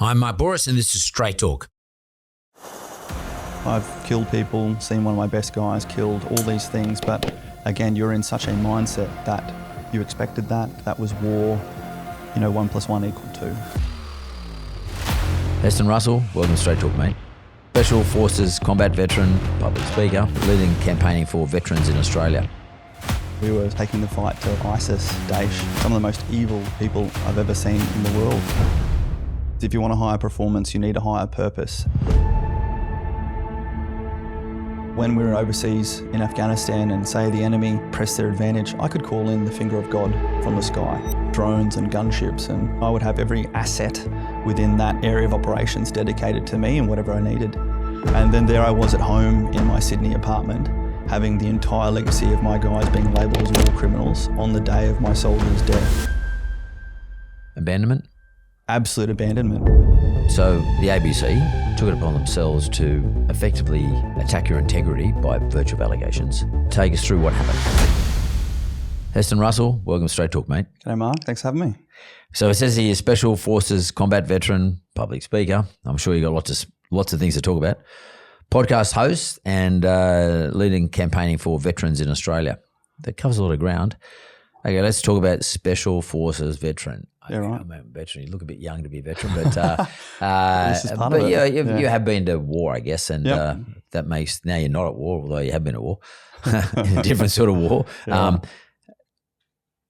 I'm Mark Boris and this is Straight Talk. I've killed people, seen one of my best guys killed, all these things, but again, you're in such a mindset that you expected that was war, 1 + 1 = 2. Heston Russell, welcome to Straight Talk, mate. Special Forces combat veteran, public speaker, leading campaigning for veterans in Australia. We were taking the fight to ISIS, Daesh, some of the most evil people I've ever seen in the world. If you want a higher performance, you need a higher purpose. When we were overseas in Afghanistan and say the enemy pressed their advantage, I could call in the finger of God from the sky, drones and gunships, and I would have every asset within that area of operations dedicated to me and whatever I needed. And then there I was at home in my Sydney apartment, having the entire legacy of my guys being labelled as war criminals on the day of my soldier's death. Abandonment? Absolute abandonment. So the ABC took it upon themselves to effectively attack your integrity by virtue of allegations. Take us through what happened. Heston Russell, welcome to Straight Talk, mate. G'day, Mark. Thanks for having me. So it says here, Special Forces combat veteran, public speaker. I'm sure you got lots of things to talk about. Podcast host and leading campaigning for veterans in Australia. That covers a lot of ground. Okay, let's talk about Special Forces veteran. Yeah, right. I'm a veteran. You look a bit young to be a veteran, but this is part of it. You have been to war, I guess, and that makes now you're not at war, although you have been at war, a different sort of war. Yeah.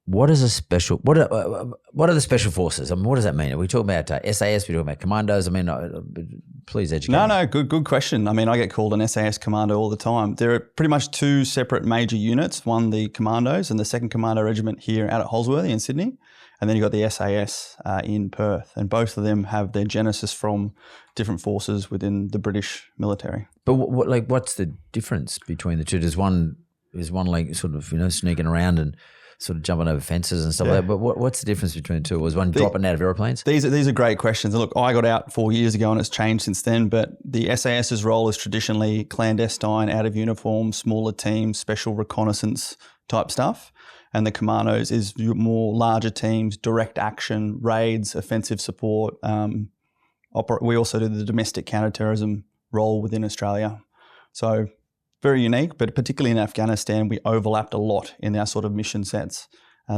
What is a special? What are the special forces? I mean, what does that mean? Are we talking about SAS? We're talking about commandos? I mean, please educate me. No, good question. I mean, I get called an SAS commando all the time. There are pretty much two separate major units. One, the commandos, and the 2nd Commando Regiment here out at Holsworthy in Sydney. And then you've got the SAS in Perth. And both of them have their genesis from different forces within the British military. But what's the difference between the two? Is one like sort of, sneaking around and sort of jumping over fences and stuff like that? But what's the difference between the two? Was one dropping out of airplanes? These are great questions. Look, I got out 4 years ago and it's changed since then, but the SAS's role is traditionally clandestine, out of uniform, smaller teams, special reconnaissance type stuff. And the commandos is more larger teams, direct action, raids, offensive support. We also do the domestic counterterrorism role within Australia. So very unique, but particularly in Afghanistan, we overlapped a lot in our sort of mission sets.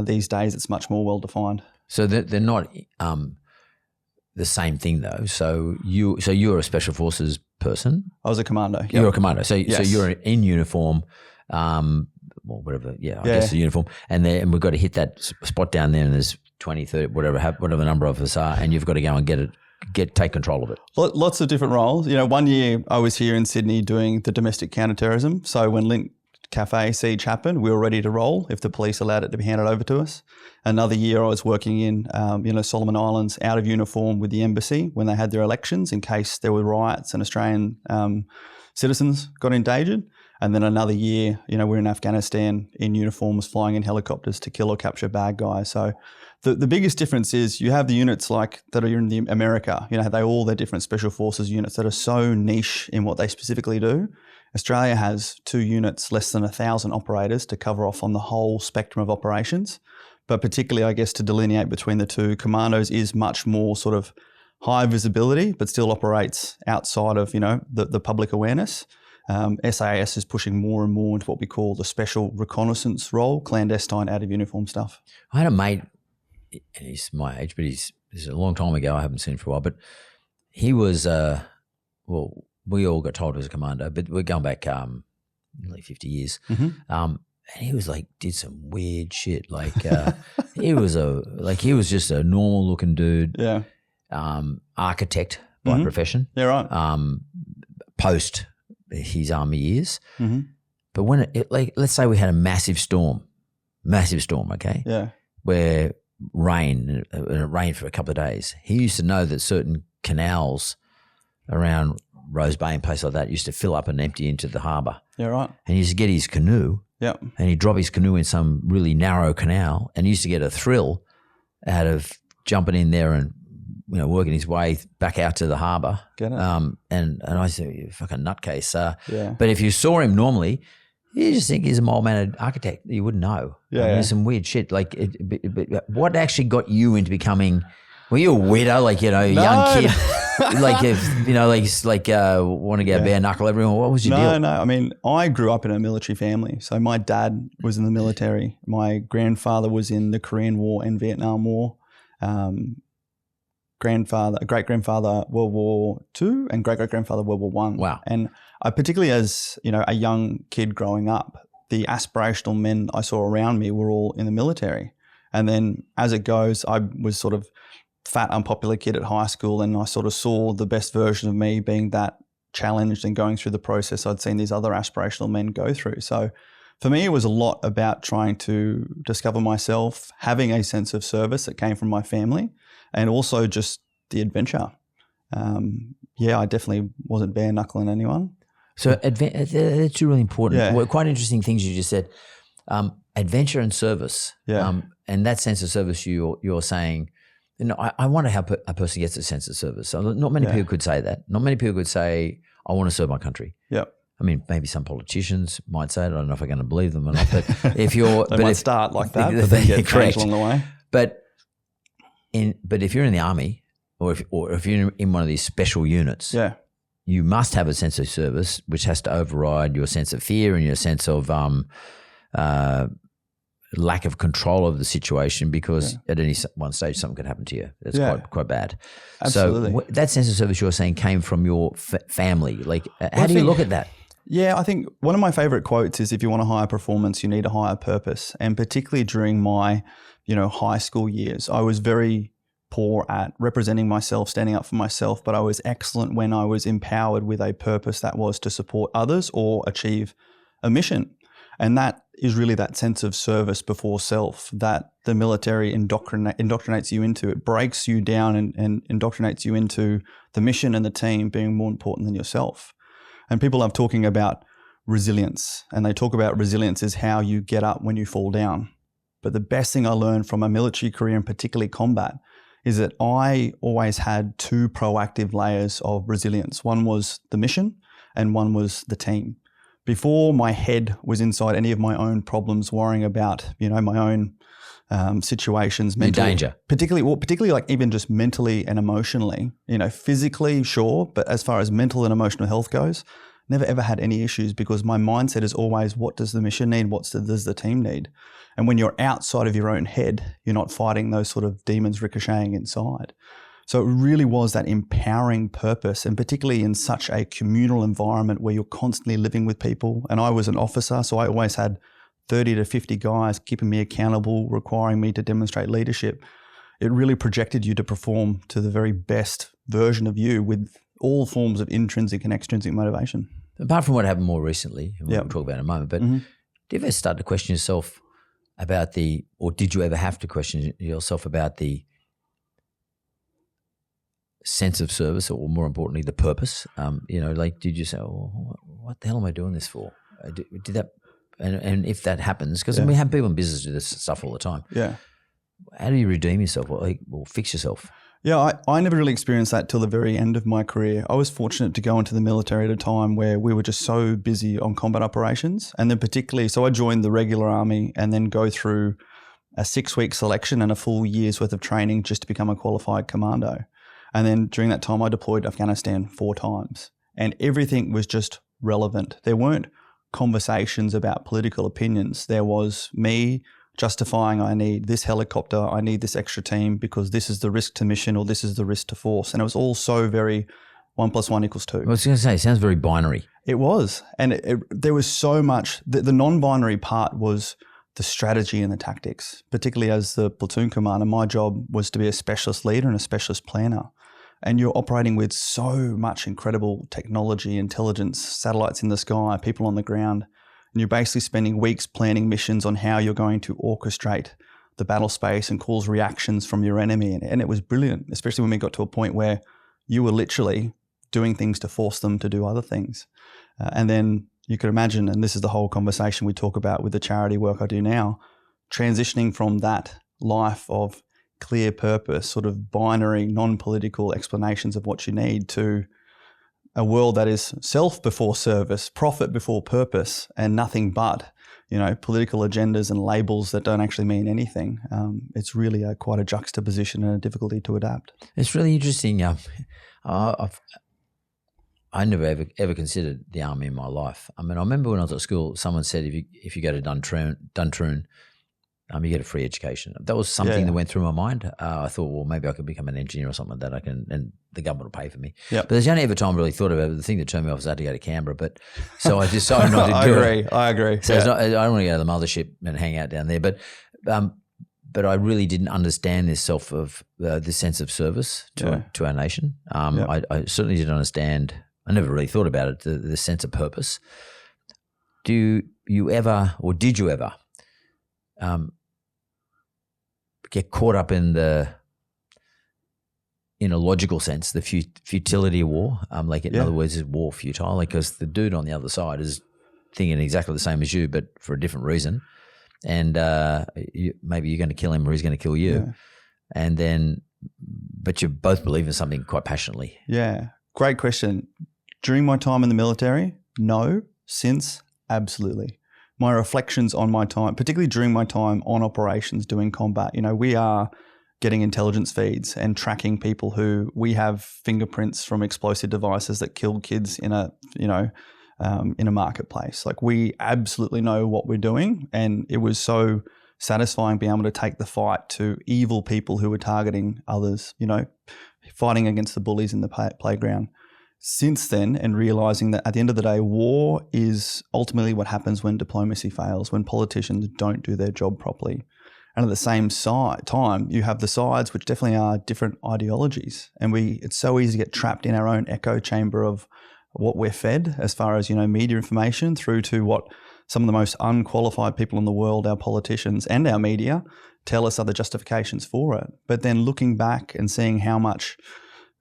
These days, it's much more well-defined. So they're not the same thing though. So you're a Special Forces person? I was a commando. Yep. You're a commando. So yes. So you're in uniform, or whatever, I guess the uniform, and we've got to hit that spot down there, and there's 20, 30, whatever the number of us are, and you've got to go and take control of it. Lots of different roles. 1 year I was here in Sydney doing the domestic counterterrorism. So when Link Cafe siege happened, we were ready to roll if the police allowed it to be handed over to us. Another year I was working in, Solomon Islands out of uniform with the embassy when they had their elections in case there were riots and Australian citizens got endangered. And then another year, we're in Afghanistan in uniforms, flying in helicopters to kill or capture bad guys. So the biggest difference is you have the units like that are in America, they all their different special forces units that are so niche in what they specifically do. Australia has 2 units, less than 1,000 operators to cover off on the whole spectrum of operations. But particularly, I guess, to delineate between the two, commandos is much more sort of high visibility, but still operates outside of, the public awareness. SAS is pushing more and more into what we call the special reconnaissance role, clandestine out of uniform stuff. I had a mate, and he's my age, but this is a long time ago. I haven't seen him for a while, but he was, we all got told he was a commando, but we're going back nearly 50 years. Mm-hmm. And he was did some weird shit. He was just a normal looking dude. Yeah. Architect by profession. Yeah, right. Post his army years. Mm-hmm. But when let's say we had a massive storm, okay? Yeah. Where and it rained for a couple of days. He used to know that certain canals around Rose Bay and places like that used to fill up and empty into the harbour. Yeah, right. And he used to get his canoe. Yep. And he'd drop his canoe in some really narrow canal, and he used to get a thrill out of jumping in there and working his way back out to the harbour. Get it. And I said, you fucking nutcase. Yeah. But if you saw him normally, you just think he's a mild-mannered architect. You wouldn't know. Yeah. There's some weird shit. What actually got you into becoming Were you a weirdo, like, you know, a young kid? Like, if, you know, like want to get bare knuckle everyone. What was your deal? No. I mean, I grew up in a military family. So my dad was in the military. My grandfather was in the Korean War and Vietnam War. Great-grandfather, World War II, and great-great-grandfather, World War I. Wow. And I, particularly as, you know, a young kid growing up, the aspirational men I saw around me were all in the military. And then as it goes, I was sort of fat, unpopular kid at high school, and I sort of saw the best version of me being that challenged and going through the process I'd seen these other aspirational men go through. So for me, it was a lot about trying to discover myself, having a sense of service that came from my family, and also just the adventure. I definitely wasn't bare knuckling anyone. So that's really important. Yeah. Well, quite interesting things you just said. Adventure and service. Yeah. And that sense of service you're saying, you know, I wonder how a person gets a sense of service. So not many people could say that. Not many people could say, I want to serve my country. Yep. I mean, maybe some politicians might say it. I don't know if I'm going to believe them or not. But if you're, they might start like that, but then get changed along the way. But if you're in the army, or if you're in one of these special units, you must have a sense of service, which has to override your sense of fear and your sense of lack of control of the situation, because at any one stage something could happen to you. That's quite bad. Absolutely. So that sense of service you're saying came from your family. Like, how do you look at that? Yeah, I think one of my favorite quotes is, if you want a higher performance, you need a higher purpose. And particularly during my, high school years, I was very poor at representing myself, standing up for myself, but I was excellent when I was empowered with a purpose that was to support others or achieve a mission. And that is really that sense of service before self that the military indoctrinates you into. It breaks you down and indoctrinates you into the mission and the team being more important than yourself. And people love talking about resilience, and they talk about resilience as how you get up when you fall down. But the best thing I learned from my military career, and particularly combat, is that I always had two proactive layers of resilience. One was the mission and one was the team. Before my head was inside any of my own problems, worrying about, my own situations, mentally, danger, particularly like even just mentally and emotionally, physically, sure. But as far as mental and emotional health goes, never ever had any issues, because my mindset is always, what does the mission need? Does the team need? And when you're outside of your own head, you're not fighting those sort of demons ricocheting inside. So it really was that empowering purpose, and particularly in such a communal environment where you're constantly living with people. And I was an officer, so I always had 30 to 50 guys keeping me accountable, requiring me to demonstrate leadership. It really projected you to perform to the very best version of you with all forms of intrinsic and extrinsic motivation. Apart from what happened more recently, we'll talk about in a moment, but do you ever start to question yourself about or did you ever have to question yourself about the sense of service, or more importantly, the purpose? Did you say, what the hell am I doing this for? Did that, and if that happens, because we have people in business do this stuff all the time. Yeah. How do you redeem yourself or fix yourself? Yeah, I never really experienced that till the very end of my career. I was fortunate to go into the military at a time where we were just so busy on combat operations. And then particularly, so I joined the regular army and then go through a 6-week selection and a full year's worth of training just to become a qualified commando. And then during that time, I deployed to Afghanistan 4 times, and everything was just relevant. There weren't conversations about political opinions. There was me justifying, I need this helicopter, I need this extra team because this is the risk to mission or this is the risk to force. And it was all so very 1 + 1 = 2. I was going to say, it sounds very binary. It was. And there was so much. The non-binary part was the strategy and the tactics. Particularly as the platoon commander, my job was to be a specialist leader and a specialist planner. And you're operating with so much incredible technology, intelligence, satellites in the sky, people on the ground. And you're basically spending weeks planning missions on how you're going to orchestrate the battle space and cause reactions from your enemy. And it was brilliant, especially when we got to a point where you were literally doing things to force them to do other things. And then you could imagine, and this is the whole conversation we talk about with the charity work I do now, transitioning from that life of clear purpose, sort of binary, non-political explanations of what you need, to a world that is self before service, profit before purpose, and nothing but. political agendas and labels that don't actually mean anything. It's really quite a juxtaposition and a difficulty to adapt. It's really interesting. I never ever considered the army in my life. I mean, I remember when I was at school, someone said if you go to Duntroon, you get a free education. That was something that went through my mind. I thought, well, maybe I could become an engineer or something like that. And the government will pay for me. Yep. But there's the only ever time I really thought about it. The thing that turned me off was I had to go to Canberra. But so I decided not to do it. I agree. So I don't want to go to the mothership and hang out down there. But I really didn't understand this sense of service to our nation. I certainly didn't understand. I never really thought about it. The sense of purpose. Do you ever, or did you ever, get caught up in a logical sense, the futility of war? In other words, is war futile? Because the dude on the other side is thinking exactly the same as you, but for a different reason. And maybe you're going to kill him or he's going to kill you. Yeah. And then, but you both believe in something quite passionately. Yeah. Great question. During my time in the military, no. Since, absolutely. My reflections on my time, particularly during my time on operations doing combat, we are getting intelligence feeds and tracking people who we have fingerprints from explosive devices that killed kids in a marketplace. We absolutely know what we're doing, and it was so satisfying being able to take the fight to evil people who were targeting others, fighting against the bullies in the playground. Since then, and realizing that at the end of the day, war is ultimately what happens when diplomacy fails, when politicians don't do their job properly. And at the same time, you have the sides, which definitely are different ideologies. And it's so easy to get trapped in our own echo chamber of what we're fed as far as, media information, through to what some of the most unqualified people in the world, our politicians and our media, tell us are the justifications for it. But then looking back and seeing how much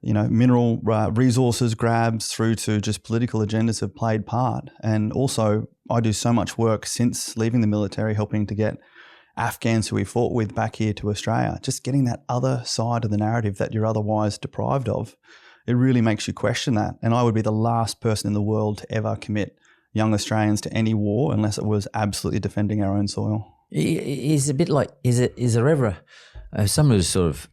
mineral resources grabs through to just political agendas have played part. And also, I do so much work since leaving the military, helping to get Afghans who we fought with back here to Australia, just getting that other side of the narrative that you're otherwise deprived of. It really makes you question that. And I would be the last person in the world to ever commit young Australians to any war unless it was absolutely defending our own soil. Is a bit like, is there ever someone who's sort of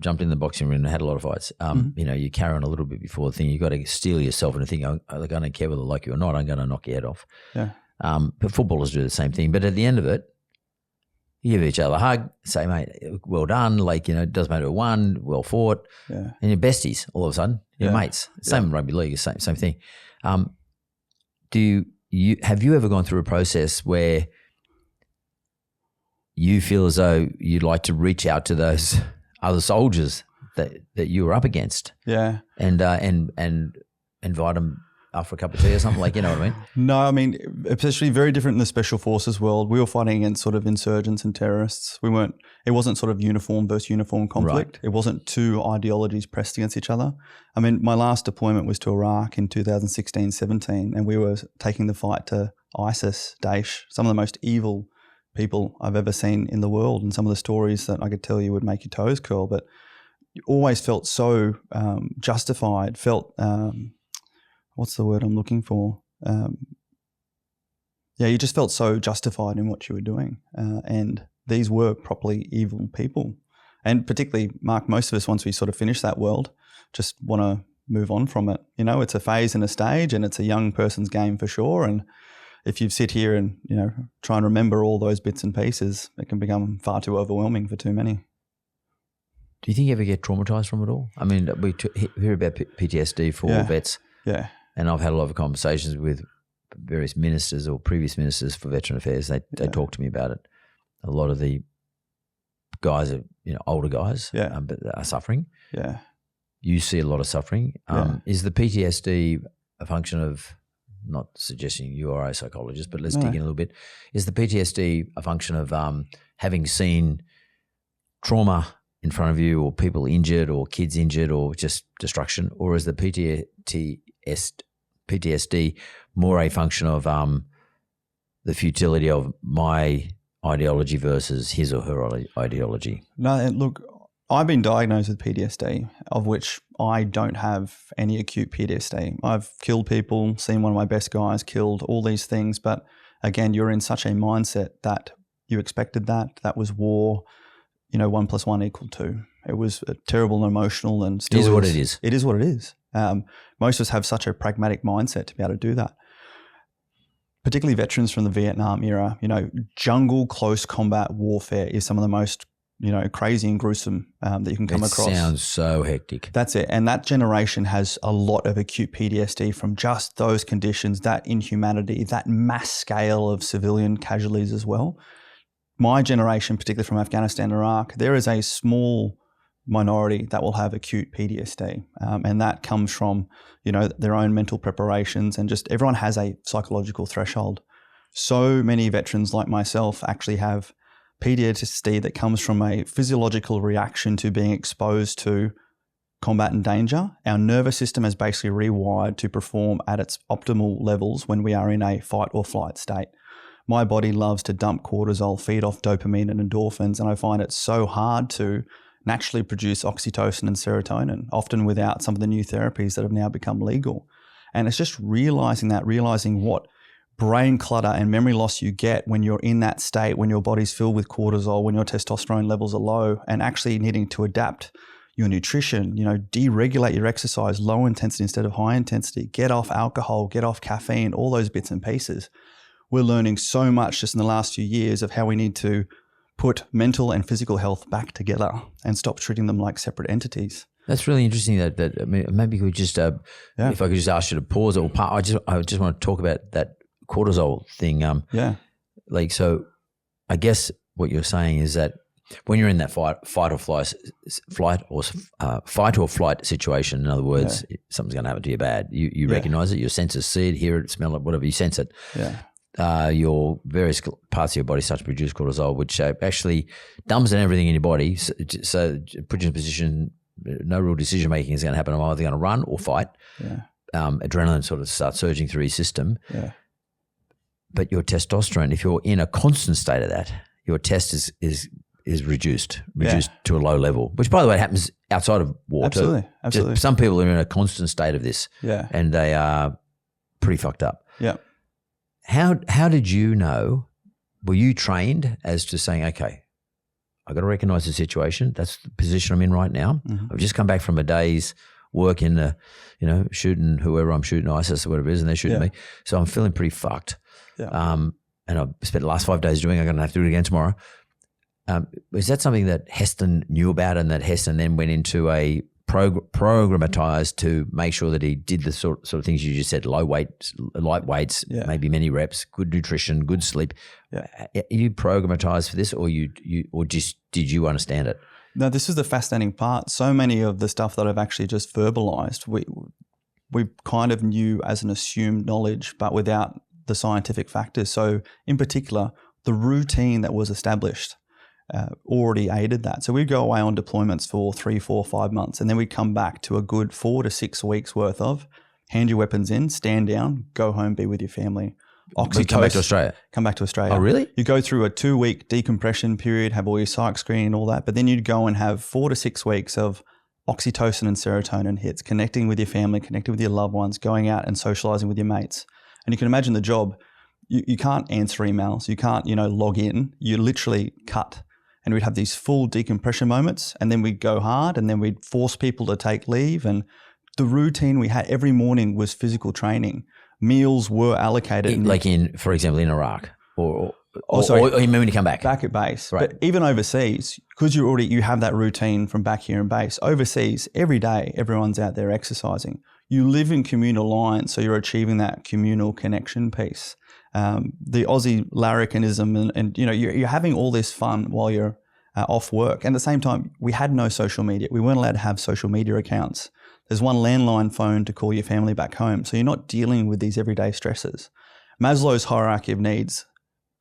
jumped in the boxing ring and had a lot of fights. You carry on a little bit before the thing. You've got to steel yourself and think, I don't care whether I like you or not, I'm going to knock your head off. Yeah. But footballers do the same thing. But at the end of it, you give each other a hug, say, mate, well done. It doesn't matter who won, well fought. Yeah. And you're besties all of a sudden. You're mates. Same in rugby league, same thing. Have you ever gone through a process where you feel as though you'd like to reach out to those other soldiers that you were up against, and invite them out for a cup of tea or something, you know what I mean? No, I mean, especially very different in the special forces world. We were fighting against sort of insurgents and terrorists. It wasn't sort of uniform versus uniform conflict. Right. It wasn't two ideologies pressed against each other. I mean, my last deployment was to Iraq in 2016-17, and we were taking the fight to ISIS, Daesh, some of the most evil people I've ever seen in the world, and some of the stories that I could tell you would make your toes curl. But you always felt so justified, what's the word I'm looking for? You just felt so justified in what you were doing. And these were properly evil people. And particularly, Mark, most of us, once we sort of finish that world, just want to move on from it. It's a phase and a stage, and it's a young person's game for sure. And if you sit here and, try and remember all those bits and pieces, it can become far too overwhelming for too many. Do you think you ever get traumatized from it all? I mean, we hear about PTSD for vets. Yeah. And I've had a lot of conversations with various ministers or previous ministers for Veteran Affairs. They talk to me about it. A lot of the guys are, older guys, but are suffering. Yeah. You see a lot of suffering. Is the PTSD a function of, not suggesting you are a psychologist, but let's dig in a little bit. Is the PTSD a function of having seen trauma in front of you, or people injured, or kids injured, or just destruction? Or is the PTSD more a function of the futility of my ideology versus his or her ideology? No, look, I've been diagnosed with PTSD, of which I don't have any acute PTSD. I've killed people, seen one of my best guys killed, all these things, but again, you're in such a mindset that you expected that was war, 1 + 1 = 2. It was terrible and emotional, and still is what it is. It is what it is. Most of us have such a pragmatic mindset to be able to do that. Particularly veterans from the Vietnam era, jungle close combat warfare is some of the most, crazy and gruesome that you can come across. It sounds so hectic. That's it. And that generation has a lot of acute PTSD from just those conditions, that inhumanity, that mass scale of civilian casualties as well. My generation, particularly from Afghanistan and Iraq, there is a small minority that will have acute PTSD. And that comes from, their own mental preparations, and just everyone has a psychological threshold. So many veterans like myself actually have PTSD that comes from a physiological reaction to being exposed to combat and danger. Our nervous system is basically rewired to perform at its optimal levels when we are in a fight or flight state. My body loves to dump cortisol, feed off dopamine and endorphins, and I find it so hard to naturally produce oxytocin and serotonin, often without some of the new therapies that have now become legal. And it's just realizing what brain clutter and memory loss you get when you're in that state, when your body's filled with cortisol, when your testosterone levels are low, and actually needing to adapt your nutrition, deregulate your exercise, low intensity instead of high intensity, get off alcohol, get off caffeine, all those bits and pieces. We're learning so much just in the last few years of how we need to put mental and physical health back together and stop treating them like separate entities. That's really interesting. That maybe we just, if I could just ask you to pause it, or I just want to talk about that cortisol thing. So I guess what you're saying is that when you're in that fight or flight situation, in other words, something's going to happen to you bad. You recognize it. Your senses see it, hear it, smell it, whatever. You sense it. Your various parts of your body start to produce cortisol, which actually dumbs down everything in your body. So it puts you in a position, no real decision making is going to happen. I'm either going to run or fight. Adrenaline sort of starts surging through your system. But your testosterone, if you're in a constant state of that, your test is reduced to a low level, which, by the way, happens outside of war. Absolutely. Just some people are in a constant state of this, and they are pretty fucked up. How did you know? Were you trained as to saying, okay, I got to recognize the situation. That's the position I'm in right now. I've just come back from a day's work in the, shooting whoever I'm shooting, ISIS or whatever it is, and they're shooting me. So I'm feeling pretty fucked. And I've spent the last 5 days doing it. I'm going to have to do it again tomorrow. Is that something that Heston knew about, and that Heston then went into a programmatized to make sure that he did the sort of things you just said, light weights, maybe many reps, good nutrition, good sleep. Are you programmatized for this, or did you understand it? No, this is the fascinating part. So many of the stuff that I've actually just verbalized, we kind of knew as an assumed knowledge, but without the scientific factors. So in particular, the routine that was established already aided that. So we'd go away on deployments for 3, 4, 5 months, and then we'd come back to a good 4 to 6 weeks worth of hand your weapons in, stand down, go home, be with your family. Come back to Australia? Come back to Australia. Oh, really? You go through a 2-week decompression period, have all your psych screening and all that, but then you'd go and have 4 to 6 weeks of oxytocin and serotonin hits, connecting with your family, connecting with your loved ones, going out and socializing with your mates. And you can imagine the job. You can't answer emails. You can't, log in. You literally cut. And we'd have these full decompression moments, and then we'd go hard, and then we'd force people to take leave. And the routine we had every morning was physical training. Meals were allocated. For example, in Iraq, or you mean when you come back? Back at base. Right. But even overseas, because you have that routine from back here in base, overseas, every day, everyone's out there exercising. You live in communal lines, so you're achieving that communal connection piece. The Aussie larrikinism, and you're having all this fun while you're off work. And at the same time, we had no social media. We weren't allowed to have social media accounts. There's one landline phone to call your family back home. So you're not dealing with these everyday stresses. Maslow's hierarchy of needs,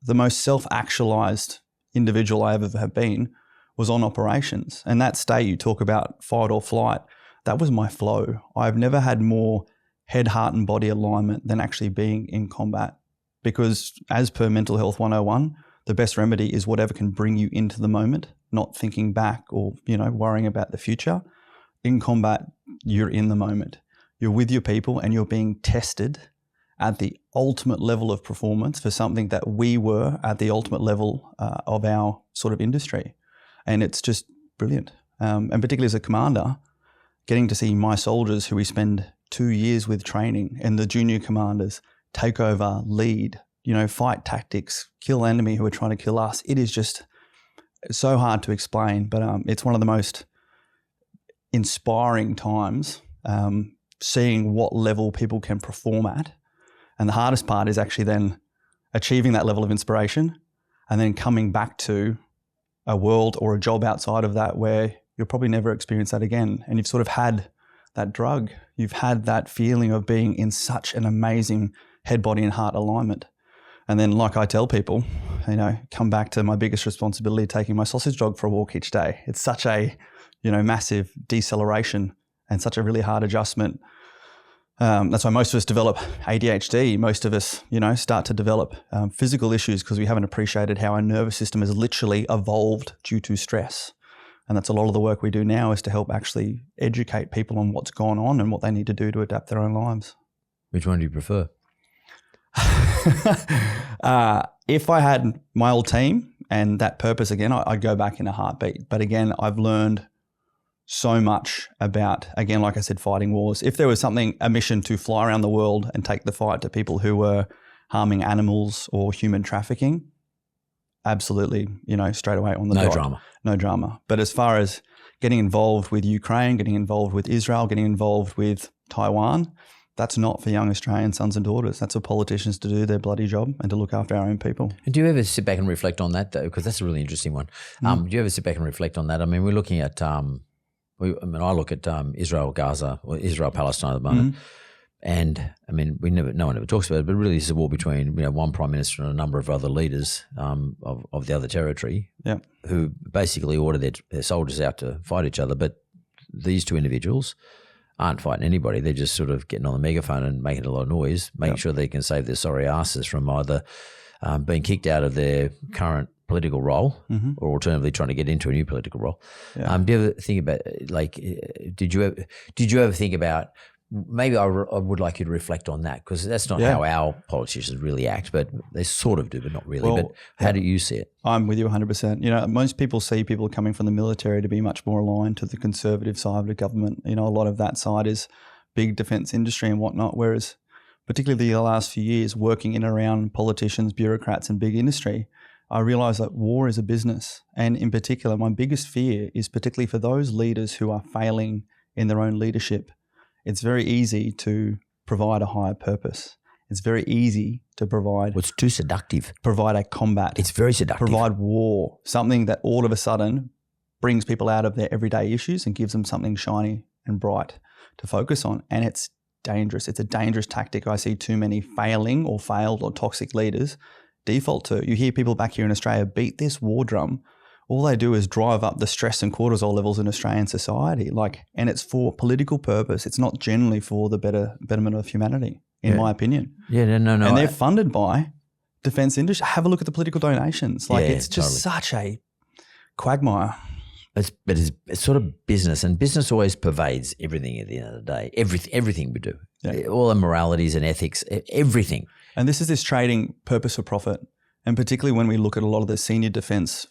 the most self-actualized individual I ever have been was on operations. And that state you talk about, fight or flight, that was my flow. I've never had more head, heart, and body alignment than actually being in combat. Because as per Mental Health 101, the best remedy is whatever can bring you into the moment, not thinking back or, worrying about the future. In combat, you're in the moment. You're with your people and you're being tested at the ultimate level of performance for something that we were at the ultimate level of our sort of industry. And it's just brilliant. And particularly as a commander, getting to see my soldiers who we spend 2 years with training and the junior commanders take over, lead, fight tactics, kill enemy who are trying to kill us. It is just so hard to explain, but it's one of the most inspiring times, seeing what level people can perform at. And the hardest part is actually then achieving that level of inspiration and then coming back to a world or a job outside of that where you'll probably never experience that again. And you've sort of had that drug. You've had that feeling of being in such an amazing head, body and heart alignment. And then, like I tell people, come back to my biggest responsibility, taking my sausage dog for a walk each day. It's such a, massive deceleration and such a really hard adjustment. That's why most of us develop ADHD. Most of us, start to develop physical issues because we haven't appreciated how our nervous system has literally evolved due to stress. And that's a lot of the work we do now, is to help actually educate people on what's gone on and what they need to do to adapt their own lives. Which one do you prefer? If I had my old team and that purpose again, I'd go back in a heartbeat. But again, I've learned so much about, again, like I said, fighting wars. If there was a mission to fly around the world and take the fight to people who were harming animals or human trafficking, absolutely, straight away on the dot. No drama. But as far as getting involved with Ukraine, getting involved with Israel, getting involved with Taiwan, that's not for young Australian sons and daughters. That's for politicians to do their bloody job and to look after our own people. And do you ever sit back and reflect on that, though? Because that's a really interesting one. Do you ever sit back and reflect on that? I mean, we're looking at, I look at Israel, Gaza, or Israel, Palestine at the moment. And I mean, no one ever talks about it, but really this is a war between one prime minister and a number of other leaders of the other territory, who basically ordered their soldiers out to fight each other. But these two individuals aren't fighting anybody. They're just sort of getting on the megaphone and making a lot of noise, making sure they can save their sorry asses from either being kicked out of their current political role or alternatively trying to get into a new political role. Do you ever think about, did you ever think about, maybe I would like you to reflect on that, because that's not how our politicians really act, but they sort of do, but not really. Well, but how do you see it? I'm with you 100%. Most people see people coming from the military to be much more aligned to the conservative side of the government. A lot of that side is big defence industry and whatnot, whereas particularly the last few years working in and around politicians, bureaucrats and big industry, I realise that war is a business. And in particular, my biggest fear is particularly for those leaders who are failing in their own leadership. It's very easy to provide a higher purpose. It's very easy to provide... Well, it's too seductive. Provide a combat. It's very seductive. Provide war, something that all of a sudden brings people out of their everyday issues and gives them something shiny and bright to focus on. And it's dangerous. It's a dangerous tactic I see too many failing or failed or toxic leaders default to. You hear people back here in Australia beat this war drum. All they do is drive up the stress and cortisol levels in Australian society. And it's for political purpose. It's not generally for the betterment of humanity, in my opinion. Yeah, no. And they're funded by defence industry. Have a look at the political donations. It's just such a quagmire. It's sort of business, and business always pervades everything at the end of the day. Everything we do, all the moralities and ethics, everything. And this is this trading purpose for profit, and particularly when we look at a lot of the senior defence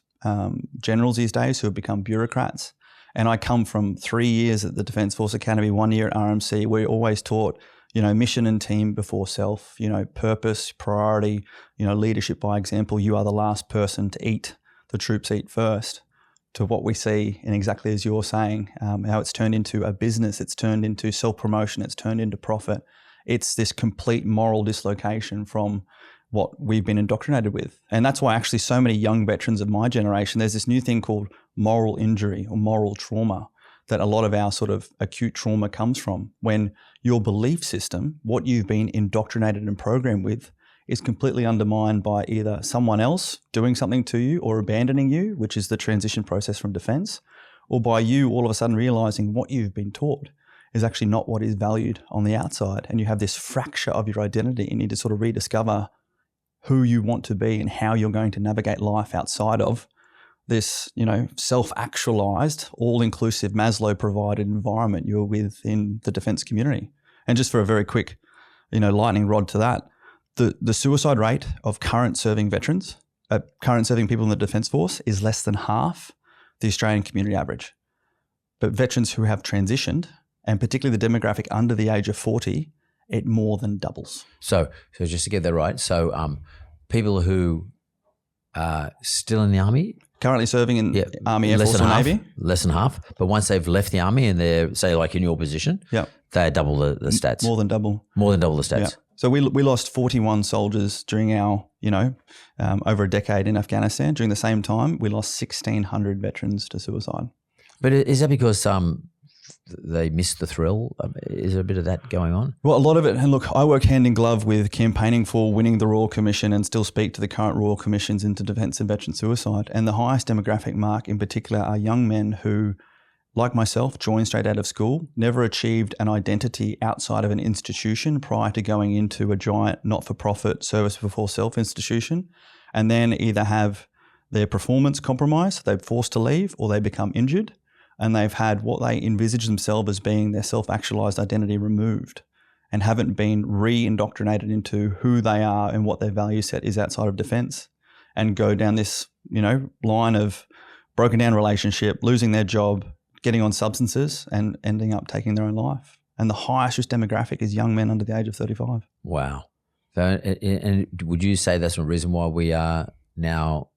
generals these days who have become bureaucrats. And I come from 3 years at the Defence Force Academy, 1 year at RMC. We're always taught, mission and team before self, purpose, priority, leadership by example. You are the last person to eat. The troops eat first. To what we see, and exactly as you're saying, how it's turned into a business, it's turned into self-promotion, it's turned into profit. It's this complete moral dislocation from what we've been indoctrinated with. And that's why actually so many young veterans of my generation, there's this new thing called moral injury or moral trauma that a lot of our sort of acute trauma comes from, when your belief system, what you've been indoctrinated and programmed with, is completely undermined by either someone else doing something to you or abandoning you, which is the transition process from defence, or by you all of a sudden realising what you've been taught is actually not what is valued on the outside. And you have this fracture of your identity. You need to sort of rediscover who you want to be and how you're going to navigate life outside of this, self-actualized, all-inclusive, Maslow-provided environment you're within the defence community. And just for a very quick lightning rod to that. The suicide rate of current serving veterans, current serving people in the Defence Force is less than half the Australian community average. But veterans who have transitioned, and particularly the demographic under the age of 40, it more than doubles. So just to get that right, so people who are still in the Army? Currently serving in Army, Air Force or Navy? Less than half. But once they've left the Army and they're, say, like in your position, they're double the stats. More than double. More than double the stats. Yeah. So we lost 41 soldiers during our, over a decade in Afghanistan. During the same time, we lost 1,600 veterans to suicide. But is that because they missed the thrill? Is there a bit of that going on? Well, a lot of it, and look, I work hand in glove with campaigning for winning the Royal Commission and still speak to the current Royal Commissions into defence and veteran suicide. And the highest demographic mark in particular are young men who, like myself, joined straight out of school, never achieved an identity outside of an institution prior to going into a giant not-for-profit service before self institution, and then either have their performance compromised, they're forced to leave, or they become injured, and they've had what they envisage themselves as being their self-actualized identity removed and haven't been re-indoctrinated into who they are and what their value set is outside of defence, and go down this, line of broken down relationship, losing their job, getting on substances and ending up taking their own life. And the highest risk demographic is young men under the age of 35. Wow. So, and would you say that's the reason why we are now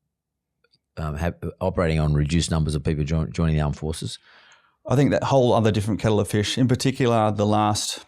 operating on reduced numbers of people joining the armed forces? I think that whole other different kettle of fish, in particular the last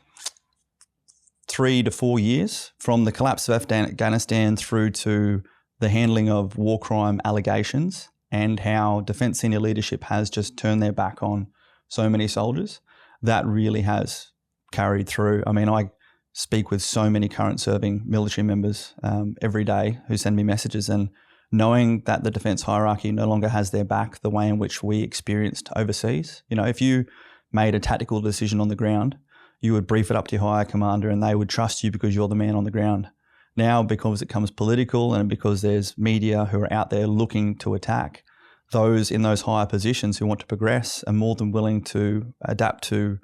3 to 4 years, from the collapse of Afghanistan through to the handling of war crime allegations and how defence senior leadership has just turned their back on so many soldiers, that really has carried through. I mean, I speak with so many current serving military members every day who send me messages, and knowing that the defence hierarchy no longer has their back the way in which we experienced overseas. If you made a tactical decision on the ground, you would brief it up to your higher commander and they would trust you because you're the man on the ground. Now, because it becomes political and because there's media who are out there looking to attack, those in those higher positions who want to progress are more than willing to adapt to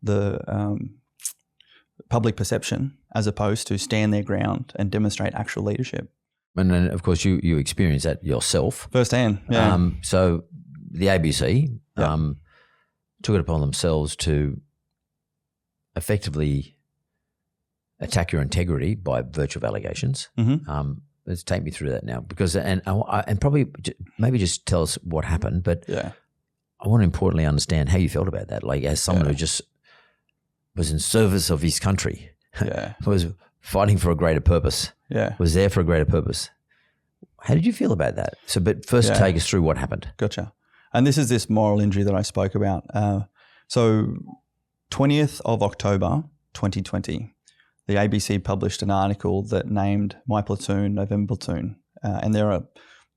the public perception as opposed to stand their ground and demonstrate actual leadership. And then, of course, you experience that yourself. Firsthand, yeah. So the ABC took it upon themselves to effectively attack your integrity by virtue of allegations. Mm-hmm. Let's take me through that now, because and probably maybe just tell us what happened. But I want to importantly understand how you felt about that, like as someone who just was in service of his country, was fighting for a greater purpose, was there for a greater purpose. How did you feel about that? So, but first take us through what happened. Gotcha. And this is this moral injury that I spoke about. So 20th of October, 2020, the ABC published an article that named my platoon November Platoon. And there are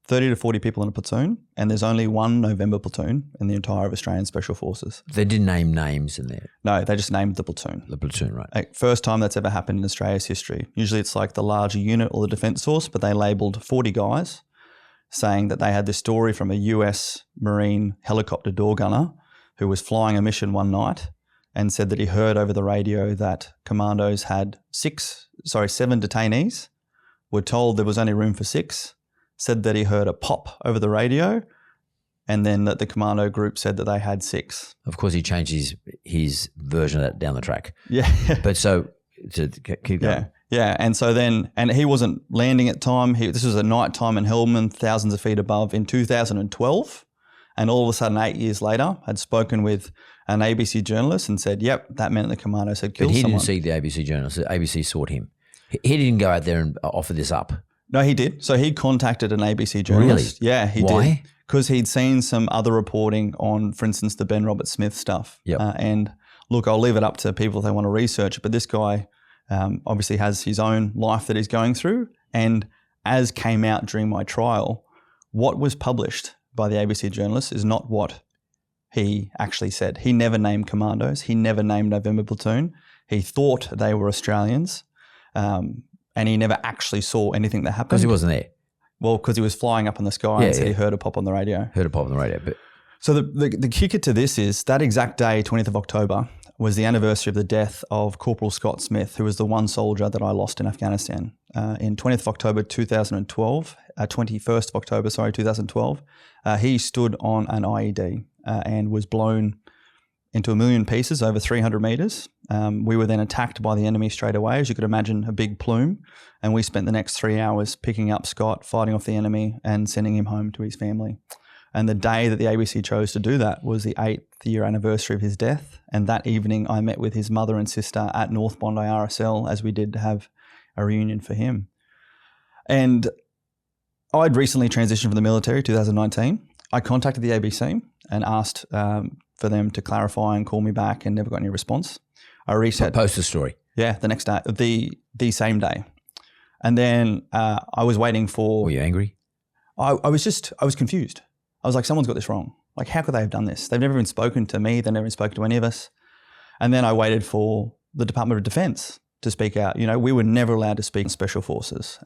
30 to 40 people in a platoon, and there's only one November platoon in the entire of Australian Special Forces. They didn't name names in there? No, they just named the platoon. The platoon, right. First time that's ever happened in Australia's history. Usually it's like the larger unit or the defence force, but they labelled 40 guys, saying that they had this story from a US Marine helicopter door gunner who was flying a mission one night and said that he heard over the radio that commandos had 7 detainees, were told there was only room for 6, said that he heard a pop over the radio, and then that the commando group said that they had 6. Of course, he changed his version of that down the track. Yeah. But so, to keep going. Yeah. And so then, and he wasn't landing at time. This was at night time in Helmand, thousands of feet above, in 2012. And all of a sudden, 8 years later, had spoken with an ABC journalist and said, yep, that meant the commando said kill someone. But he didn't see the ABC journalist. The ABC sought him. He didn't go out there and offer this up. No, he did. So he contacted an ABC journalist. Really? Yeah, he did. Why? Because he'd seen some other reporting on, for instance, the Ben Roberts-Smith stuff. Yep. And look, I'll leave it up to people if they want to research it, but this guy obviously has his own life that he's going through. And as came out during my trial, what was published by the ABC journalist is not what he actually said. He never named commandos. He never named November Platoon. He thought they were Australians. And he never actually saw anything that happened. Because he wasn't there. Well, because he was flying up in the sky and said he heard a pop on the radio. Heard a pop on the radio. But so the kicker to this is that exact day, 20th of October, was the anniversary of the death of Corporal Scott Smith, who was the one soldier that I lost in Afghanistan. In 20th of October 2012, 21st of October, 2012, he stood on an IED and was blown into a million pieces over 300 metres. We were then attacked by the enemy straight away, as you could imagine, a big plume. And we spent the next 3 hours picking up Scott, fighting off the enemy and sending him home to his family. And the day that the ABC chose to do that was the 8th year anniversary of his death. And that evening I met with his mother and sister at North Bondi RSL, as we did have a reunion for him. And I'd recently transitioned from the military, 2019. I contacted the ABC and asked for them to clarify and call me back, and never got any response. I reached out. Post the story. Yeah, the next day, the same day. And then I was waiting for... Were you angry? I was confused. I was like, someone's got this wrong. Like, how could they have done this? They've never even spoken to me. They've never even spoken to any of us. And then I waited for the Department of Defence to speak out. You know, we were never allowed to speak in Special Forces.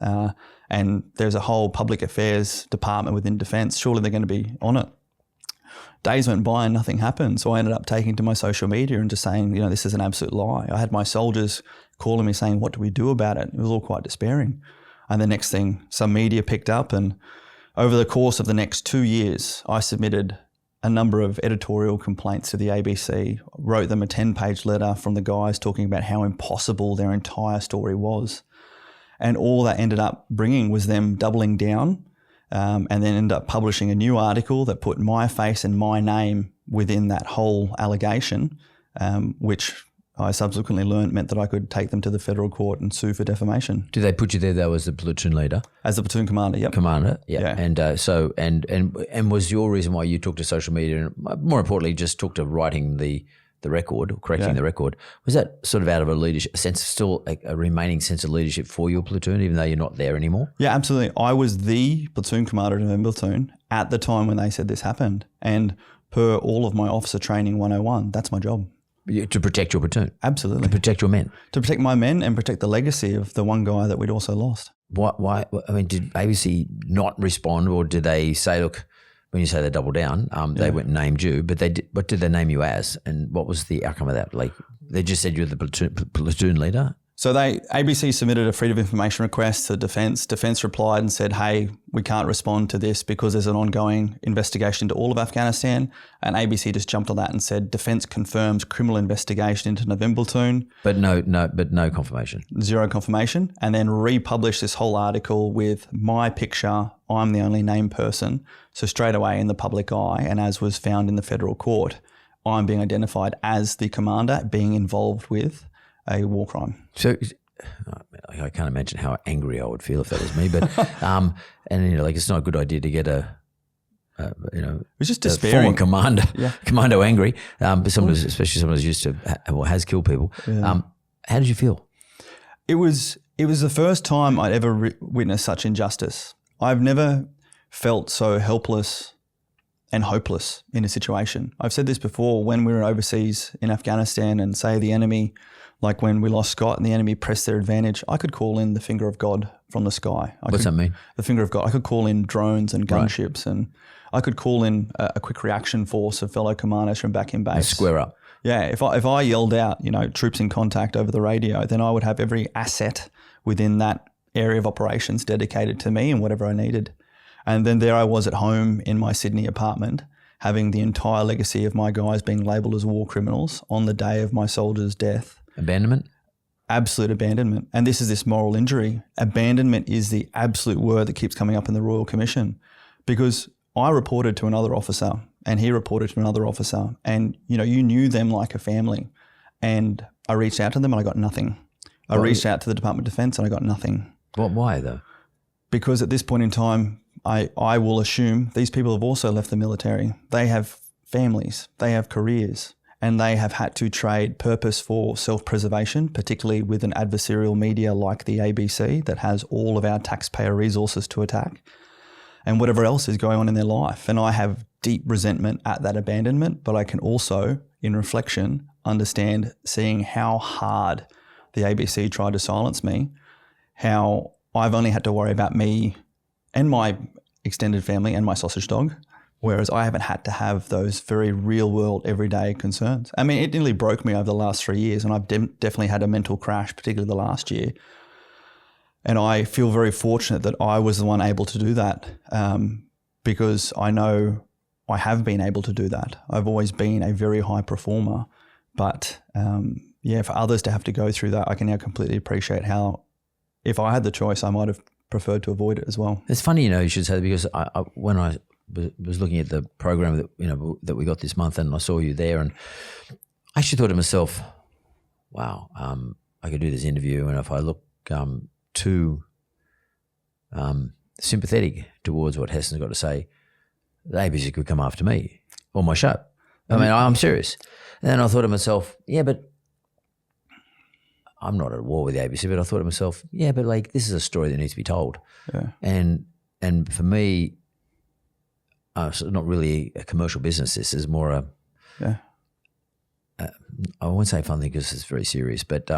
And there's a whole public affairs department within Defence. Surely they're going to be on it. Days went by and nothing happened. So I ended up taking to my social media and just saying, you know, this is an absolute lie. I had my soldiers calling me saying, what do we do about it? It was all quite despairing. And the next thing, some media picked up, and over the course of the next 2 years, I submitted a number of editorial complaints to the ABC, wrote them a 10-page letter from the guys talking about how impossible their entire story was. And all that ended up bringing was them doubling down, and then ended up publishing a new article that put my face and my name within that whole allegation, which I subsequently learned meant that I could take them to the federal court and sue for defamation. Did they put you there though as the platoon leader? As the platoon commander, yep. Commander, yeah. And was your reason why you took to social media, and more importantly, just took to writing the record or correcting the record, was that sort of out of a leadership sense, still a remaining sense of leadership for your platoon, even though you're not there anymore? Yeah, absolutely. I was the platoon commander of the platoon at the time when they said this happened, and per all of my officer training 101, that's my job. To protect your platoon? Absolutely. To protect your men? To protect my men and protect the legacy of the one guy that we'd also lost. Why? I mean, did ABC not respond, or did they say, look, when you say they doubled down, they went and named you, but what did they name you as, and what was the outcome of that? Like, they just said you're the platoon leader? So ABC submitted a freedom of information request to Defence. Defence replied and said, hey, we can't respond to this because there's an ongoing investigation into all of Afghanistan. And ABC just jumped on that and said, Defence confirms criminal investigation into November platoon. But no confirmation. Zero confirmation. And then republished this whole article with my picture. I'm the only named person. So straight away in the public eye, and as was found in the federal court, I'm being identified as the commander being involved with a war crime. So I can't imagine how angry I would feel if that was me. But and like, it's not a good idea to get a it was just despairing. Former commando angry. But especially someone who's used to or has killed people. Yeah. How did you feel? It was the first time I'd ever witnessed such injustice. I've never felt so helpless and hopeless in a situation. I've said this before, when we were overseas in Afghanistan and say the enemy, like when we lost Scott and the enemy pressed their advantage, I could call in the finger of God from the sky. What's that mean? The finger of God. I could call in drones and gunships, and I could call in a quick reaction force of fellow commanders from back in base. And square up. Yeah, if I yelled out, troops in contact over the radio, then I would have every asset within that area of operations dedicated to me and whatever I needed. And then there I was at home in my Sydney apartment, having the entire legacy of my guys being labelled as war criminals on the day of my soldiers' death. Abandonment? Absolute abandonment. And this is this moral injury. Abandonment is the absolute word that keeps coming up in the Royal Commission, because I reported to another officer and he reported to another officer, and you knew them like a family, and I reached out to them and I got nothing. I reached out to the Department of Defence and I got nothing. Why though? Because at this point in time, I will assume these people have also left the military. They have families, they have careers, and they have had to trade purpose for self-preservation, particularly with an adversarial media like the ABC that has all of our taxpayer resources to attack, and whatever else is going on in their life. And I have deep resentment at that abandonment, but I can also, in reflection, understand seeing how hard the ABC tried to silence me, how I've only had to worry about me and my extended family and my sausage dog. Whereas I haven't had to have those very real world, everyday concerns. I mean, it nearly broke me over the last 3 years, and I've definitely had a mental crash, particularly the last year. And I feel very fortunate that I was the one able to do that, because I know I have been able to do that. I've always been a very high performer, but for others to have to go through that, I can now completely appreciate how, if I had the choice, I might have preferred to avoid it as well. It's funny, you should say that, because when I was looking at the program that that we got this month, and I saw you there, and I actually thought to myself, wow, I could do this interview, and if I look too sympathetic towards what Heston's got to say, the ABC could come after me or my show. I mean, I'm serious. And then I thought to myself, yeah, but I'm not at war with the ABC, but I thought to myself, yeah, but like, this is a story that needs to be told. Yeah. And for me, it's not really a commercial business. This is more I won't say fun thing because it's very serious, but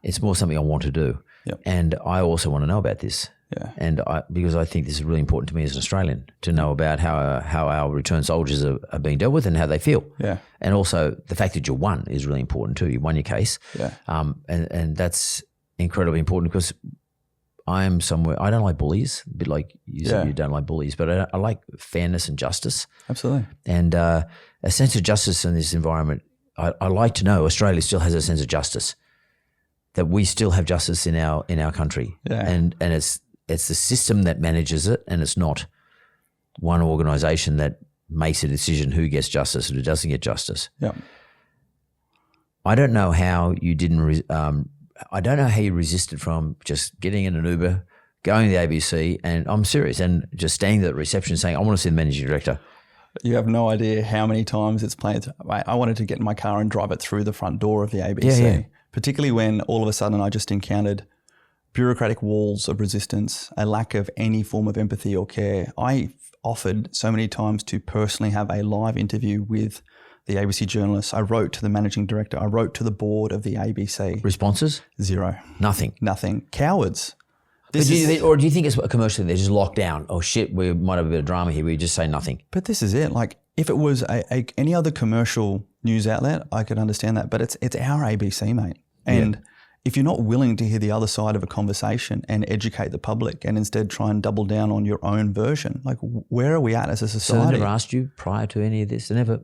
it's more something I want to do. Yep. And I also want to know about this. Yeah. And because I think this is really important to me as an Australian, to know about how our returned soldiers are being dealt with and how they feel. Yeah. And also the fact that you won is really important too. You won your case. Yeah. And that's incredibly important, because I don't like bullies, a bit like you said you don't like bullies, but I like fairness and justice. Absolutely. And a sense of justice in this environment. I like to know Australia still has a sense of justice, that we still have justice in our country. Yeah. And it's the system that manages it, and it's not one organisation that makes a decision who gets justice and who doesn't get justice. Yeah. I don't know how you didn't. I don't know how you resisted from just getting in an Uber, going to the ABC, and I'm serious, and just standing at the reception saying, "I want to see the managing director." You have no idea how many times it's played. I wanted to get in my car and drive it through the front door of the ABC, particularly when all of a sudden I just encountered bureaucratic walls of resistance, a lack of any form of empathy or care. I offered so many times to personally have a live interview with the ABC journalists. I wrote to the managing director. I wrote to the board of the ABC. Responses? Zero. Nothing. Cowards. Do you think it's a commercial thing? They're just locked down. Oh shit, we might have a bit of drama here. We just say nothing. But this is it. Like, if it was any other commercial news outlet, I could understand that. But it's our ABC, mate. And if you're not willing to hear the other side of a conversation and educate the public, and instead try and double down on your own version, like, where are we at as a society? So they never asked you prior to any of this? They never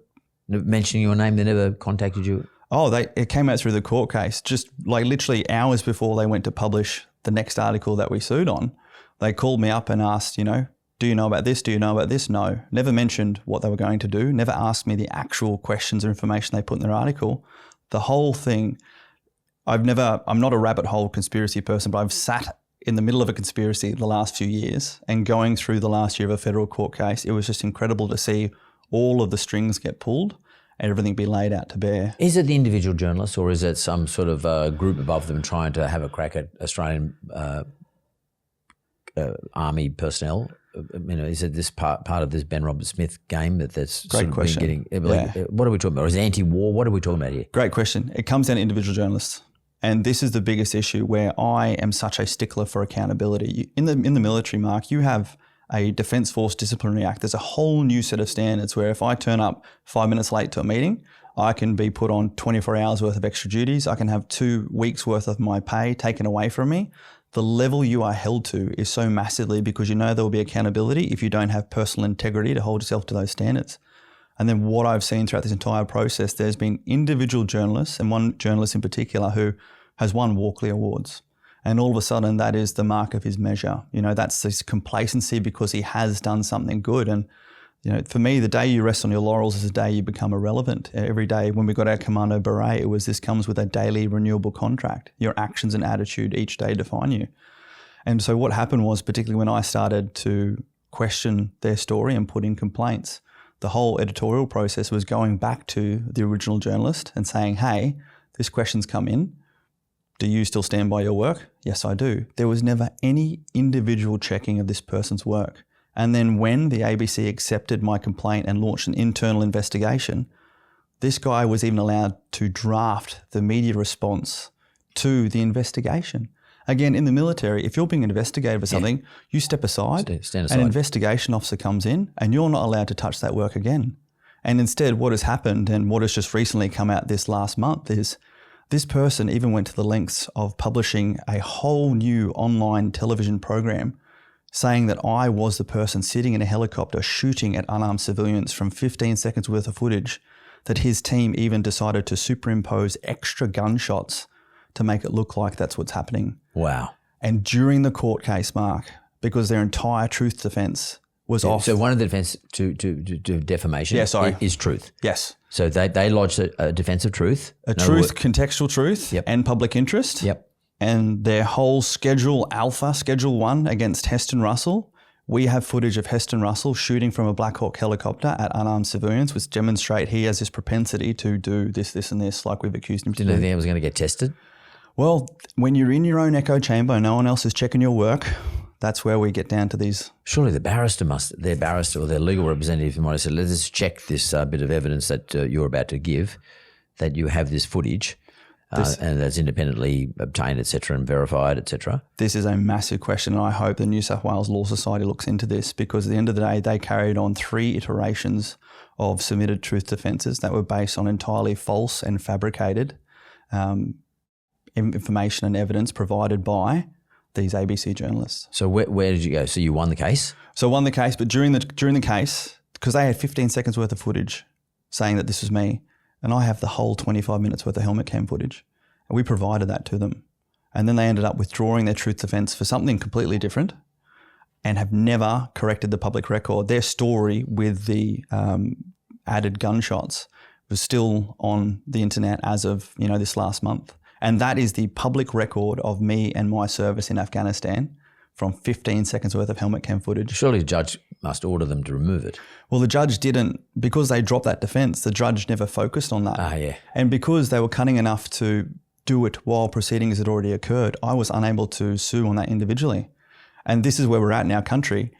mentioning your name? They never contacted you? Oh, it came out through the court case, just like literally hours before they went to publish the next article that we sued on. They called me up and asked, do you know about this? Do you know about this? No. Never mentioned what they were going to do. Never asked me the actual questions or information they put in their article. The whole thing, I'm not a rabbit hole conspiracy person, but I've sat in the middle of a conspiracy the last few years, and going through the last year of a federal court case, it was just incredible to see all of the strings get pulled and everything be laid out to bear. Is it the individual journalists, or is it some sort of group above them trying to have a crack at Australian army personnel? Is it this part of this Ben Roberts-Smith game that's great question? What are we talking about? Or is it anti-war? What are we talking about here? Great question. It comes down to individual journalists. And this is the biggest issue, where I am such a stickler for accountability. In the military, Mark, you have a Defence Force Disciplinary Act. There's a whole new set of standards where if I turn up 5 minutes late to a meeting, I can be put on 24 hours worth of extra duties. I can have 2 weeks worth of my pay taken away from me. The level you are held to is so massively, because there will be accountability if you don't have personal integrity to hold yourself to those standards. And then what I've seen throughout this entire process, there's been individual journalists, and one journalist in particular who has won Walkley Awards. And all of a sudden, that is the mark of his measure. That's this complacency because he has done something good. And, for me, the day you rest on your laurels is the day you become irrelevant. Every day when we got our Commando Beret, this comes with a daily renewable contract. Your actions and attitude each day define you. And so what happened was, particularly when I started to question their story and put in complaints, the whole editorial process was going back to the original journalist and saying, hey, this question's come in. Do you still stand by your work? Yes, I do. There was never any individual checking of this person's work. And then when the ABC accepted my complaint and launched an internal investigation, this guy was even allowed to draft the media response to the investigation. Again, in the military, if you're being investigated for something, you step aside, Stand aside. an investigation officer comes in and you're not allowed to touch that work again. And instead, what has happened and what has just recently come out this last month is this person even went to the lengths of publishing a whole new online television program saying that I was the person sitting in a helicopter shooting at unarmed civilians from 15 seconds worth of footage, that his team even decided to superimpose extra gunshots to make it look like that's what's happening. Wow. And during the court case, Mark, because their entire truth defence was off. So one of the defence to defamation is truth. Yes. So they lodged a defence of truth. Contextual truth and public interest. Yep. And their whole Schedule 1 against Heston Russell, we have footage of Heston Russell shooting from a Black Hawk helicopter at unarmed civilians, which demonstrate he has this propensity to do this, and this, like we've accused him to do. Didn't think it was going to get tested? Well, when you're in your own echo chamber, no one else is checking your work. That's where we get down to these. Surely their barrister or their legal representative might have said, let's check this bit of evidence that you're about to give, that you have this footage. And that's independently obtained, et cetera, and verified, et cetera. This is a massive question, and I hope the New South Wales Law Society looks into this, because at the end of the day, they carried on 3 iterations of submitted truth defences that were based on entirely false and fabricated information and evidence provided by these ABC journalists. So where did you go? So you won the case? So I won the case, but during the case, because they had 15 seconds worth of footage saying that this was me, and I have the whole 25 minutes worth of helmet cam footage. And we provided that to them. And then they ended up withdrawing their truth defence for something completely different and have never corrected the public record. Their story with the added gunshots was still on the internet as of, this last month. And that is the public record of me and my service in Afghanistan from 15 seconds worth of helmet cam footage. Surely the judge must order them to remove it. Well, the judge didn't, because they dropped that defence. The judge never focused on that. Yeah. And because they were cunning enough to do it while proceedings had already occurred, I was unable to sue on that individually. And this is where we're at in our country.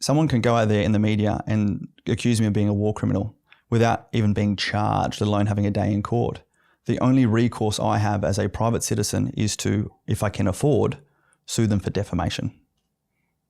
Someone can go out there in the media and accuse me of being a war criminal without even being charged, let alone having a day in court. The only recourse I have as a private citizen is to, if I can afford, sue them for defamation.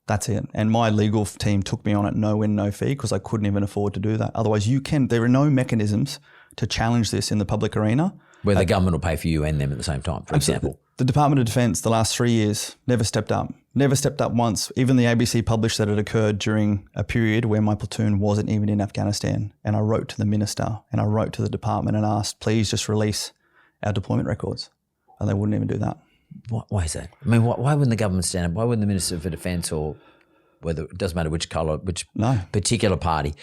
That's it. And my legal team took me on at no win, no fee, because I couldn't even afford to do that. Otherwise, there are no mechanisms to challenge this in the public arena. Where the government will pay for you and them at the same time, for example. The Department of Defence, the last 3 years, never stepped up. Never stepped up once. Even the ABC published that it occurred during a period where my platoon wasn't even in Afghanistan. And I wrote to the minister and I wrote to the department and asked, please just release our deployment records. And they wouldn't even do that. Why is that? I mean, why wouldn't the government stand up? Why wouldn't the Minister for Defence, or whether it doesn't matter which colour, particular party,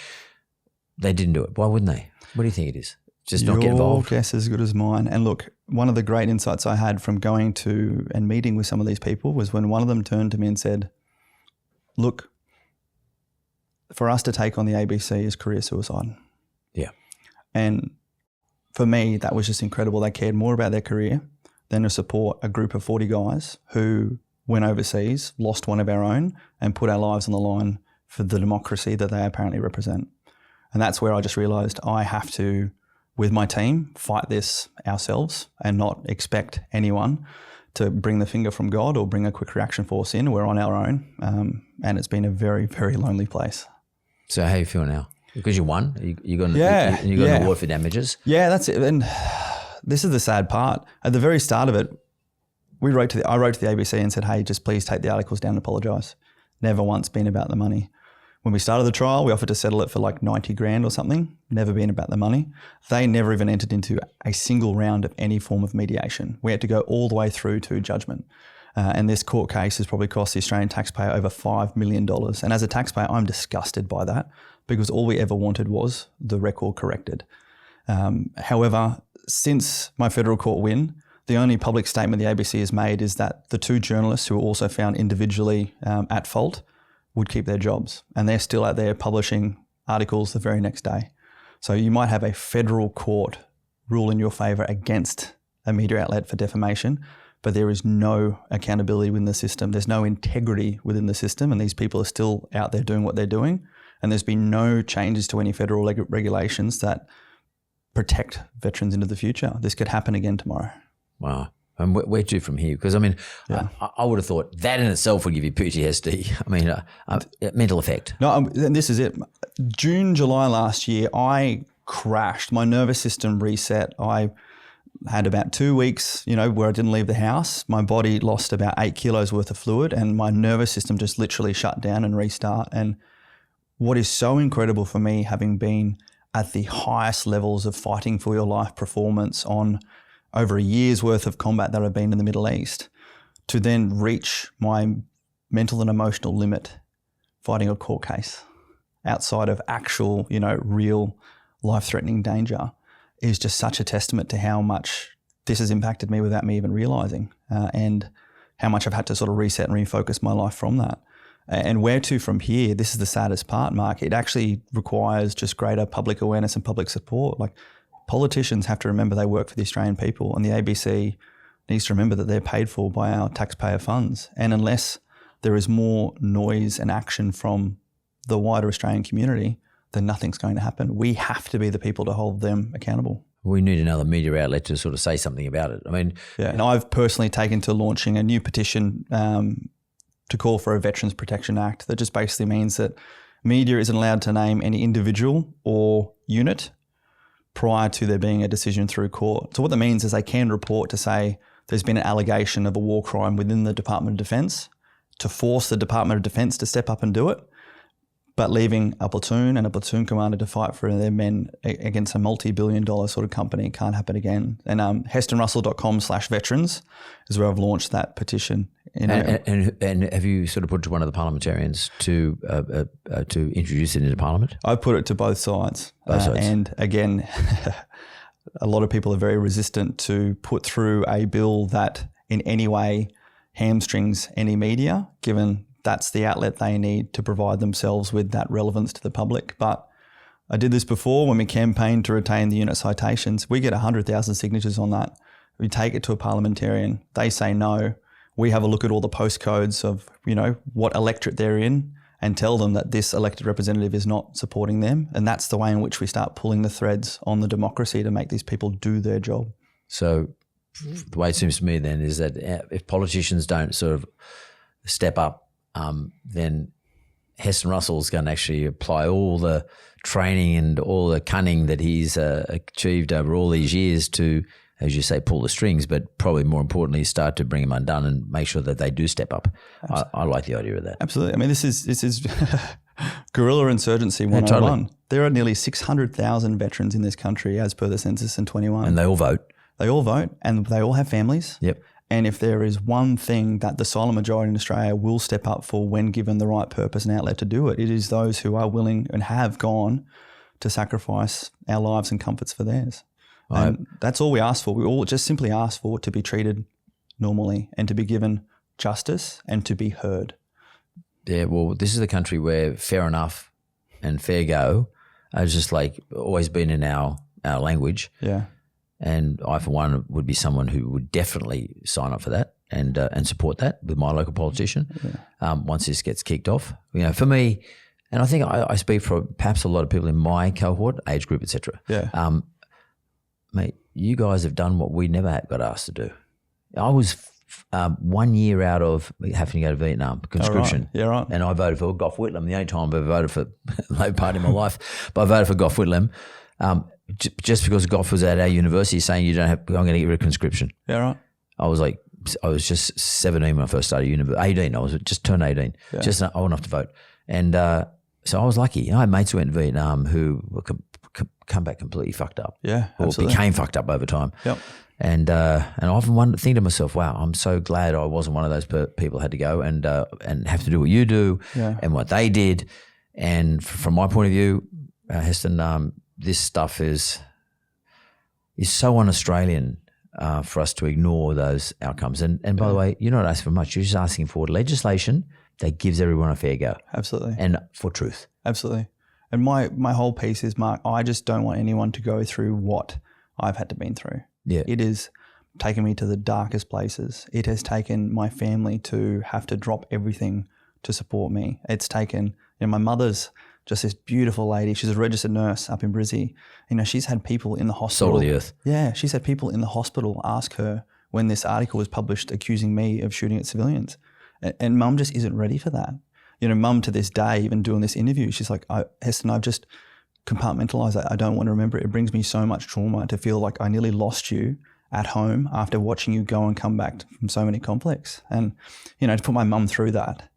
they didn't do it? Why wouldn't they? What do you think it is? Just not get involved? Your guess is as good as mine. And look, one of the great insights I had from going to and meeting with some of these people was when one of them turned to me and said, look, for us to take on the ABC is career suicide. Yeah. And for me, that was just incredible. They cared more about their career than to support a group of 40 guys who went overseas, lost one of our own, and put our lives on the line for the democracy that they apparently represent. And that's where I just realised I have to, with my team, fight this ourselves and not expect anyone to bring the finger from God or bring a quick reaction force in. We're on our own. And it's been a very, very lonely place. So how you feel now? Because you won, you got an award for damages. Yeah, that's it. And this is the sad part. At the very start of it, I wrote to the ABC and said, hey, just please take the articles down and apologise. Never once been about the money. When we started the trial, we offered to settle it for like 90 grand or something. Never been about the money. They never even entered into a single round of any form of mediation. We had to go all the way through to judgment. And this court case has probably cost the Australian taxpayer over $5 million. And as a taxpayer, I'm disgusted by that, because all we ever wanted was the record corrected. However, since my federal court win, the only public statement the ABC has made is that the 2 journalists who were also found individually at fault would keep their jobs. And they're still out there publishing articles the very next day. So you might have a federal court rule in your favour against a media outlet for defamation, but there is no accountability within the system. There's no integrity within the system, and these people are still out there doing what they're doing. And there's been no changes to any federal regulations that protect veterans into the future. This could happen again tomorrow. Wow. And where to from here? Because, I mean, I would have thought that in itself would give you PTSD. I mean, mental effect. No, and this is it. June, July last year, I crashed. My nervous system reset. I had about 2 weeks, where I didn't leave the house. My body lost about 8 kilos worth of fluid and my nervous system just literally shut down and restart. And what is so incredible for me, having been at the highest levels of fighting for your life performance on over a year's worth of combat that I've been in the Middle East, to then reach my mental and emotional limit fighting a court case outside of actual, real life-threatening danger is just such a testament to how much this has impacted me without me even realising, and how much I've had to sort of reset and refocus my life from that. And where to from here, this is the saddest part, Mark. It actually requires just greater public awareness and public support. Like, politicians have to remember they work for the Australian people, and the ABC needs to remember that they're paid for by our taxpayer funds. And unless there is more noise and action from the wider Australian community, then nothing's going to happen. We have to be the people to hold them accountable. We need another media outlet to sort of say something about it. I mean, and I've personally taken to launching a new petition to call for a Veterans Protection Act that just basically means that media isn't allowed to name any individual or unit prior to there being a decision through court. So what that means is they can report to say there's been an allegation of a war crime within the Department of Defence, to force the Department of Defence to step up and do it, but leaving a platoon and a platoon commander to fight for their men against a multi-billion-dollar sort of company can't happen again. And hestonrussell.com/veterans is where I've launched that petition. And have you sort of put it to one of the parliamentarians to introduce it into Parliament? I've put it to both sides. And again, a lot of people are very resistant to put through a bill that in any way hamstrings any media, given that's the outlet they need to provide themselves with that relevance to the public. But I did this before when we campaigned to retain the unit citations. We get 100,000 signatures on that. We take it to a parliamentarian. They say no. We have a look at all the postcodes of, what electorate they're in and tell them that this elected representative is not supporting them. And that's the way in which we start pulling the threads on the democracy to make these people do their job. So the way it seems to me then is that if politicians don't sort of step up, then Heston Russell is going to actually apply all the training and all the cunning that he's achieved over all these years to, as you say, pull the strings, but probably more importantly, start to bring them undone and make sure that they do step up. I like the idea of that. Absolutely. I mean, this is guerrilla insurgency 101. Yeah, totally. There are nearly 600,000 veterans in this country as per the census in 21. And they all vote. They all vote and they all have families. Yep. And if there is one thing that the silent majority in Australia will step up for when given the right purpose and outlet to do it, it is those who are willing and have gone to sacrifice our lives and comforts for theirs. And that's all we ask for. We all just simply ask for to be treated normally and to be given justice and to be heard. Yeah, well, this is a country where fair enough and fair go are just like always been in our language. Yeah. And I, for one, would be someone who would definitely sign up for that and support that with my local politician once this gets kicked off. For me, and I think I speak for perhaps a lot of people in my cohort, age group, etc. Yeah. Mate, you guys have done what we never got asked to do. I was 1 year out of having to go to Vietnam, conscription. Oh, right. Yeah, right. And I voted for Gough Whitlam, the only time I've ever voted for the Labor Party in my life. But I voted for Gough Whitlam. Just because Gough was at our university saying I'm going to get rid of conscription. Yeah, right. I was just 17 when I first started university. 18, I was just turned 18. Yeah. Just old enough to vote. And so I was lucky. I had mates who went to Vietnam who come back completely fucked up. Yeah, or absolutely. Became fucked up over time. Yep. And I often think to myself, wow, I'm so glad I wasn't one of those people who had to go and have to do what you do and what they did. And from my point of view, Heston, this stuff is so un-Australian for us to ignore those outcomes. And by the way, you're not asking for much. You're just asking for legislation that gives everyone a fair go. Absolutely. And for truth. Absolutely. And my whole piece is, Mark, I just don't want anyone to go through what I've had to been through. Yeah. It has taken me to the darkest places. It has taken my family to have to drop everything to support me. It's taken, my mother's just this beautiful lady. She's a registered nurse up in Brizzy. She's had people in the hospital. Salt of the earth. Yeah, she's had people in the hospital ask her, when this article was published accusing me of shooting at civilians. And Mum just isn't ready for that. You know, Mum to this day, even doing this interview, she's like, Heston, I've just compartmentalised that. I don't want to remember it. It brings me so much trauma to feel like I nearly lost you at home after watching you go and come back from so many conflicts. And, you know, to put my mum through that,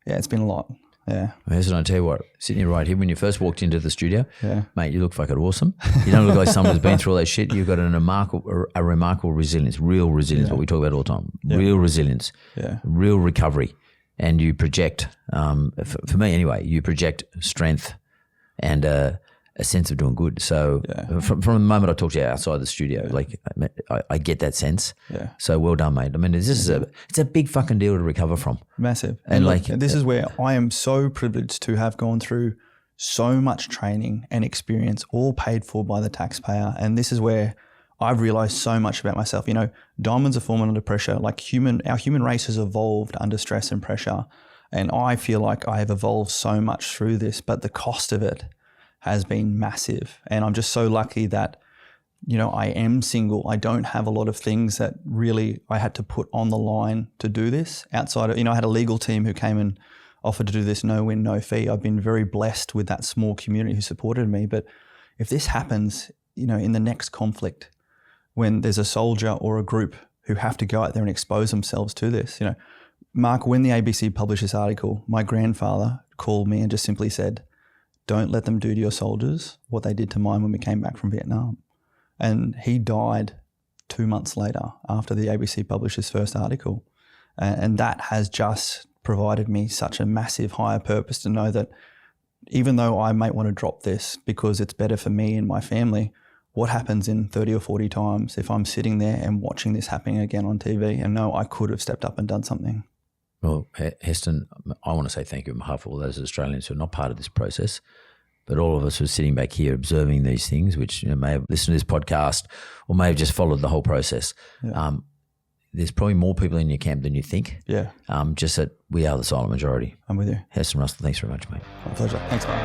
it's been a lot. Yeah. Heston, I tell you what, sitting right here, when you first walked into the studio, yeah, mate, you look fucking awesome. You don't look like someone who's been through all that shit. You've got a remarkable resilience, real resilience, what we talk about all the time. Real resilience, real recovery. And you project, for me anyway, you project strength and a sense of doing good. So from the moment I talked to you outside the studio, like I get that sense. Yeah. So well done, mate. I mean, it's a big fucking deal to recover from. Massive. And like this is where I am so privileged to have gone through so much training and experience, all paid for by the taxpayer. And this is where I've realized so much about myself. You know, diamonds are formed under pressure. Like our human race has evolved under stress and pressure. And I feel like I have evolved so much through this, but the cost of it has been massive. And I'm just so lucky that, you know, I am single. I don't have a lot of things that really I had to put on the line to do this outside of, you know, I had a legal team who came and offered to do this no win, no fee. I've been very blessed with that small community who supported me. But if this happens, you know, in the next conflict, when there's a soldier or a group who have to go out there and expose themselves to this, you know, Mark, when the ABC published this article, my grandfather called me and just simply said, don't let them do to your soldiers what they did to mine when we came back from Vietnam. And he died 2 months later after the ABC published his first article. And that has just provided me such a massive higher purpose to know that even though I might want to drop this because it's better for me and my family, what happens in 30 or 40 times if I'm sitting there and watching this happening again on TV and know I could have stepped up and done something? Well, Heston, I want to say thank you on behalf of all those Australians who are not part of this process, but all of us who are sitting back here observing these things, which, you know, may have listened to this podcast or may have just followed the whole process. Yeah. There's probably more people in your camp than you think. Yeah. Just that we are the silent majority. I'm with you. Heston Russell, thanks very much, mate. My pleasure. Thanks, mate.